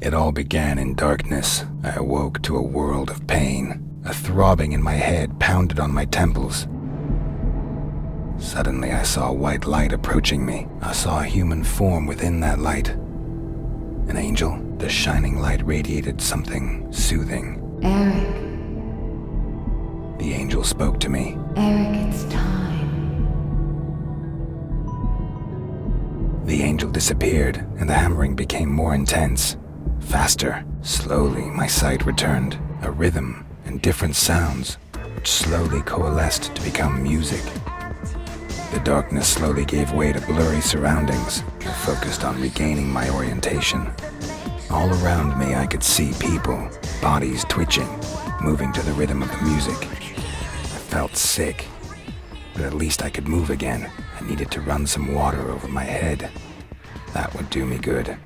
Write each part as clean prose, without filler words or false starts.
It all began in darkness. I awoke to a world of pain. A throbbing in my head pounded on my temples. Suddenly I saw a white light approaching me. I saw a human form within that light. An angel. The shining light radiated something soothing. Eric. The angel spoke to me. Eric, it's time. The angel disappeared, and the hammering became more intense. Faster. Slowly, my sight returned. A rhythm and different sounds, which slowly coalesced to become music. The darkness slowly gave way to blurry surroundings. I focused on regaining my orientation. All around me I could see people, bodies twitching, moving to the rhythm of the music. I felt sick, but at least I could move again. I needed to run some water over my head. That would do me good.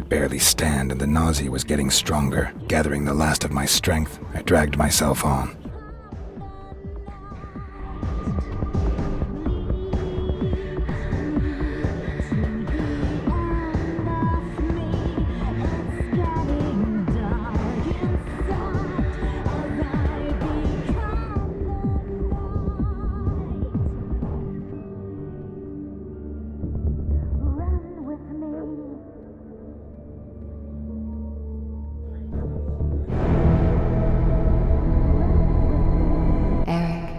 Barely stand, and the nausea was getting stronger. Gathering the last of my strength, I dragged myself on.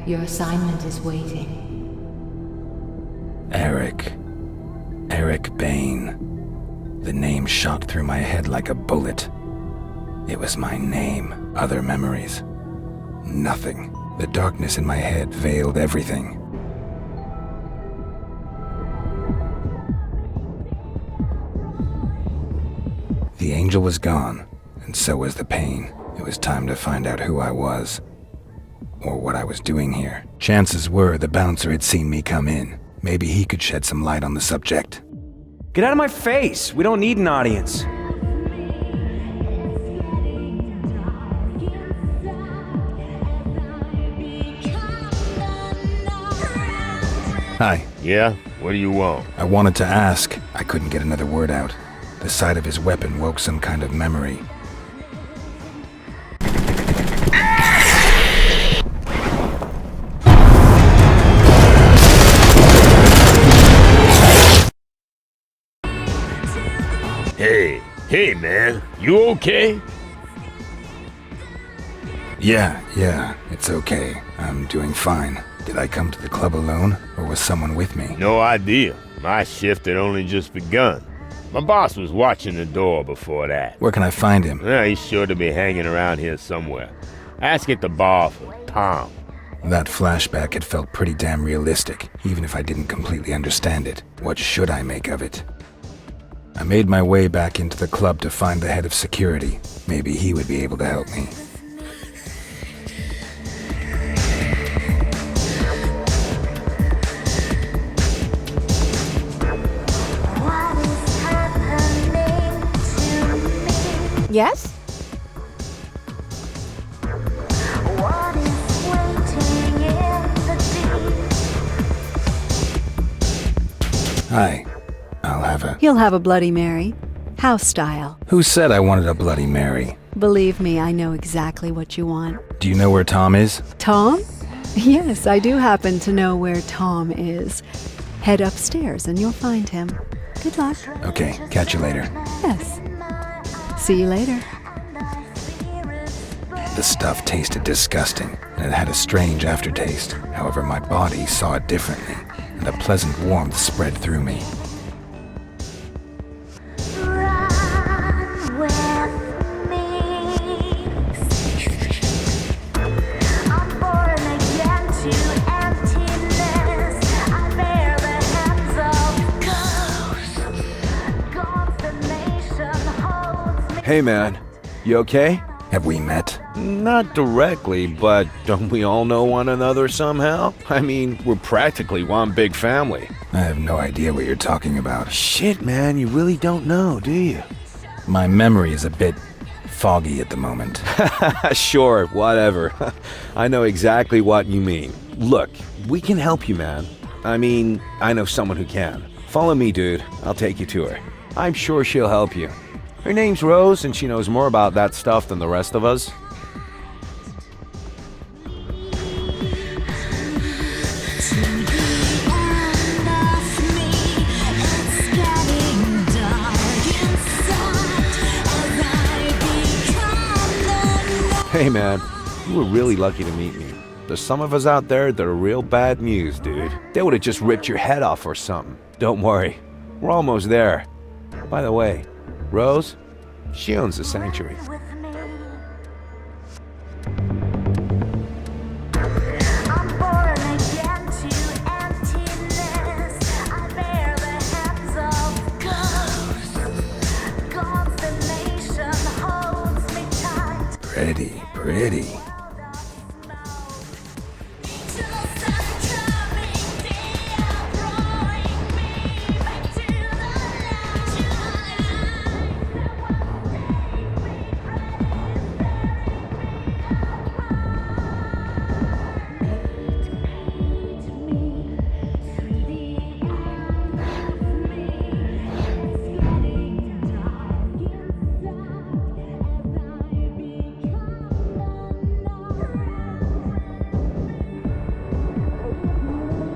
Your assignment is waiting. Eric. Eric Bain. The name shot through my head like a bullet. It was my name. Other memories. Nothing. The darkness in my head veiled everything. The angel was gone, and so was the pain. It was time to find out who I was. Or what I was doing here. Chances were the bouncer had seen me come in. Maybe he could shed some light on the subject. Get out of my face! We don't need an audience. Hi. Yeah? What do you want? I wanted to ask. I couldn't get another word out. The sight of his weapon woke some kind of memory. Hey man, you okay? Yeah, it's okay. I'm doing fine. Did I come to the club alone, or was someone with me? No idea. My shift had only just begun. My boss was watching the door before that. Where can I find him? Yeah, he's sure to be hanging around here somewhere. Ask at the bar for Tom. That flashback had felt pretty damn realistic, even if I didn't completely understand it. What should I make of it? I made my way back into the club to find the head of security. Maybe he would be able to help me. Yes? Hi. I'll have a... He'll have a Bloody Mary. House style. Who said I wanted a Bloody Mary? Believe me, I know exactly what you want. Do you know where Tom is? Tom? Yes, I do happen to know where Tom is. Head upstairs and you'll find him. Good luck. Okay, catch you later. Yes. See you later. The stuff tasted disgusting, and it had a strange aftertaste. However, my body saw it differently, and a pleasant warmth spread through me. Hey man, you okay? Have we met? Not directly, but don't we all know one another somehow? I mean, we're practically one big family. I have no idea what you're talking about. Shit, man, you really don't know, do you? My memory is a bit foggy at the moment. Sure, whatever. I know exactly what you mean. Look, we can help you, man. I mean, I know someone who can. Follow me, dude. I'll take you to her. I'm sure she'll help you. Her name's Rose, and she knows more about that stuff than the rest of us. Hey man, you were really lucky to meet me. There's some of us out there that are real bad news, dude. They would have just ripped your head off or something. Don't worry, we're almost there. By the way, Rose, she owns the sanctuary. Pretty, pretty.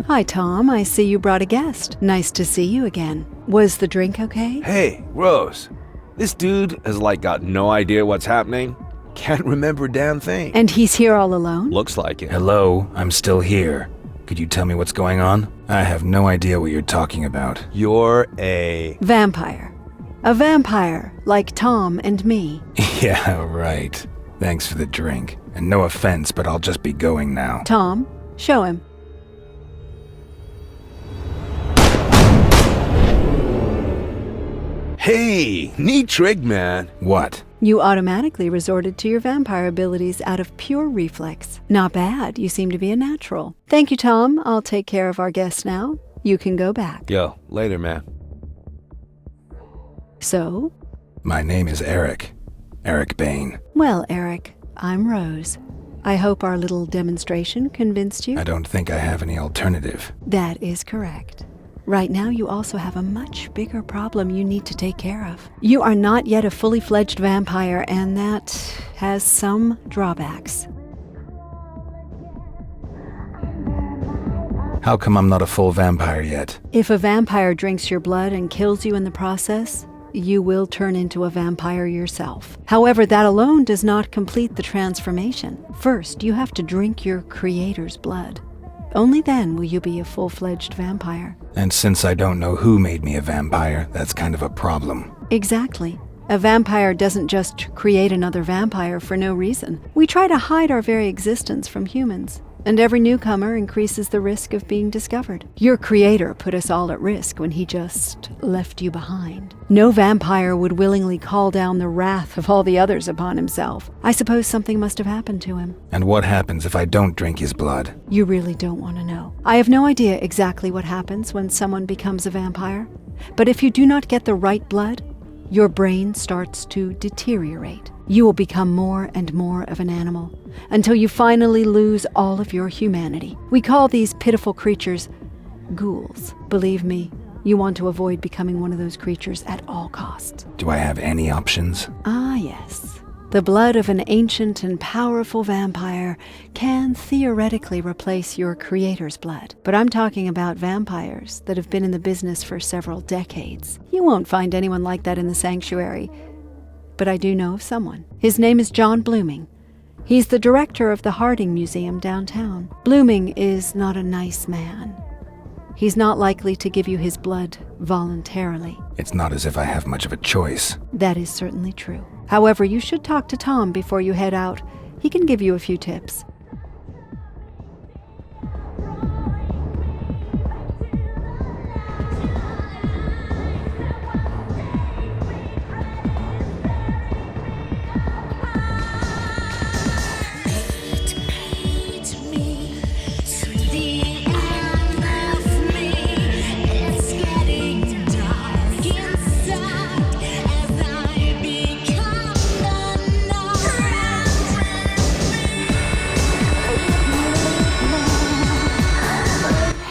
Hi, Tom. I see you brought a guest. Nice to see you again. Was the drink okay? Hey, Rose, this dude has got no idea what's happening. Can't remember a damn thing. And he's here all alone? Looks like it. Hello, I'm still here. Could you tell me what's going on? I have no idea what you're talking about. You're a... Vampire. A vampire, like Tom and me. Yeah, right. Thanks for the drink. And no offense, but I'll just be going now. Tom, show him. Hey, neat trick, man. What? You automatically resorted to your vampire abilities out of pure reflex. Not bad. You seem to be a natural. Thank you, Tom. I'll take care of our guest now. You can go back. Yo, later, man. So? My name is Eric. Eric Bain. Well, Eric, I'm Rose. I hope our little demonstration convinced you. I don't think I have any alternative. That is correct. Right now, you also have a much bigger problem you need to take care of. You are not yet a fully fledged vampire, and that has some drawbacks. How come I'm not a full vampire yet? If a vampire drinks your blood and kills you in the process, you will turn into a vampire yourself. However, that alone does not complete the transformation. First, you have to drink your creator's blood. Only then will you be a full-fledged vampire. And since I don't know who made me a vampire, that's kind of a problem. Exactly. A vampire doesn't just create another vampire for no reason. We try to hide our very existence from humans, and every newcomer increases the risk of being discovered. Your creator put us all at risk when he just left you behind. No vampire would willingly call down the wrath of all the others upon himself. I suppose something must have happened to him. And what happens if I don't drink his blood? You really don't want to know. I have no idea exactly what happens when someone becomes a vampire, but if you do not get the right blood, your brain starts to deteriorate. You will become more and more of an animal until you finally lose all of your humanity. We call these pitiful creatures ghouls. Believe me, you want to avoid becoming one of those creatures at all costs. Do I have any options? Ah, yes. The blood of an ancient and powerful vampire can theoretically replace your creator's blood. But I'm talking about vampires that have been in the business for several decades. You won't find anyone like that in the sanctuary. But I do know of someone. His name is John Blooming. He's the director of the Harding Museum downtown. Blooming is not a nice man. He's not likely to give you his blood voluntarily. It's not as if I have much of a choice. That is certainly true. However, you should talk to Tom before you head out. He can give you a few tips.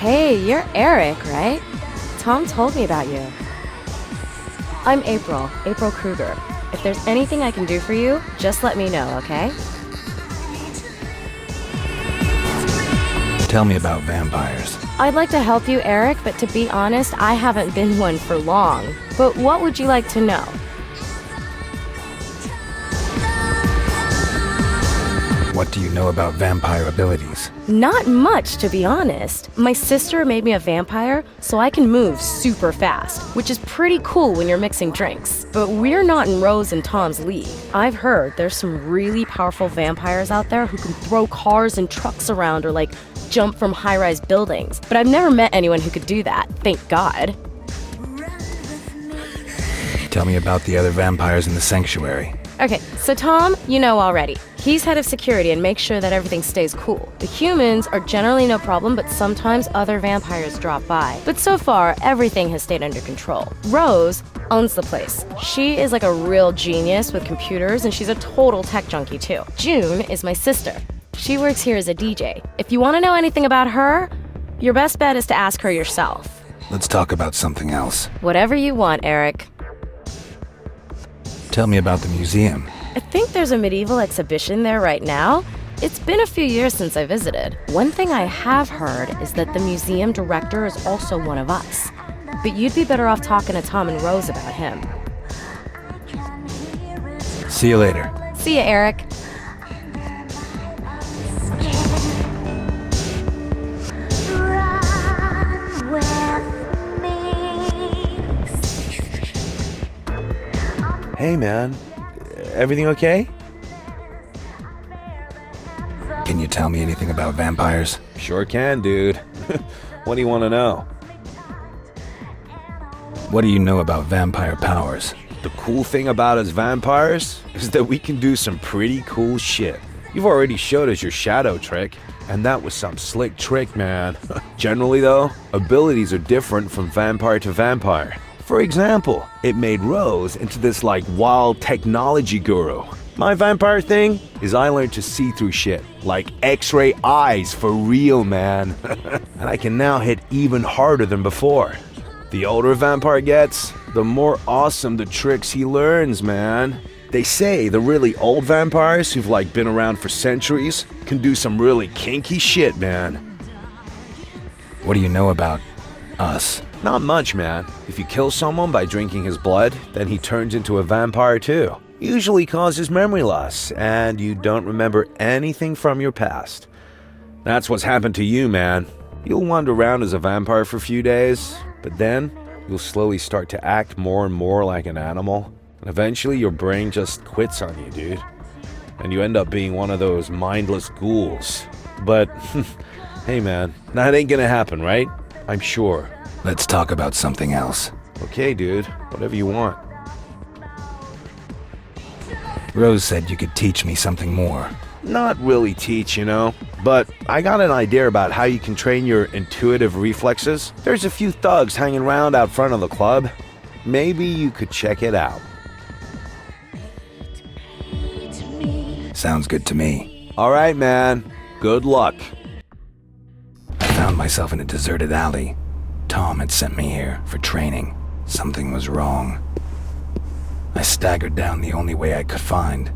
Hey, you're Eric, right? Tom told me about you. I'm April Kruger. If there's anything I can do for you, just let me know, okay? Tell me about vampires. I'd like to help you, Eric, but to be honest, I haven't been one for long. But what would you like to know? What do you know about vampire abilities? Not much, to be honest. My sister made me a vampire, so I can move super fast, which is pretty cool when you're mixing drinks. But we're not in Rose and Tom's league. I've heard there's some really powerful vampires out there who can throw cars and trucks around or jump from high-rise buildings. But I've never met anyone who could do that, thank God. Tell me about the other vampires in the sanctuary. Okay, so Tom, you know already. He's head of security and makes sure that everything stays cool. The humans are generally no problem, but sometimes other vampires drop by. But so far, everything has stayed under control. Rose owns the place. She is like a real genius with computers, and she's a total tech junkie too. June is my sister. She works here as a DJ. If you want to know anything about her, your best bet is to ask her yourself. Let's talk about something else. Whatever you want, Eric. Tell me about the museum. I think there's a medieval exhibition there right now. It's been a few years since I visited. One thing I have heard is that the museum director is also one of us. But you'd be better off talking to Tom and Rose about him. See you later. See ya, Eric. Hey, man. Everything okay? Can you tell me anything about vampires? Sure can, dude. What do you want to know? What do you know about vampire powers? The cool thing about us vampires is that we can do some pretty cool shit. You've already showed us your shadow trick, and that was some slick trick, man. Generally, though, abilities are different from vampire to vampire. For example, it made Rose into this wild technology guru. My vampire thing is I learned to see through shit, like X-ray eyes for real, man. And I can now hit even harder than before. The older a vampire gets, the more awesome the tricks he learns, man. They say the really old vampires who've been around for centuries can do some really kinky shit, man. What do you know about us? Not much, man. If you kill someone by drinking his blood, then he turns into a vampire too. Usually causes memory loss, and you don't remember anything from your past. That's what's happened to you, man. You'll wander around as a vampire for a few days, but then you'll slowly start to act more and more like an animal, and eventually your brain just quits on you, dude. And you end up being one of those mindless ghouls. But, hey man, that ain't gonna happen, right? I'm sure. Let's talk about something else. Okay, dude. Whatever you want. Rose said you could teach me something more. Not really teach, but I got an idea about how you can train your intuitive reflexes. There's a few thugs hanging around out front of the club. Maybe you could check it out. Sounds good to me. All right, man. Good luck. I found myself in a deserted alley. Tom had sent me here for training. Something was wrong. I staggered down the only way I could find.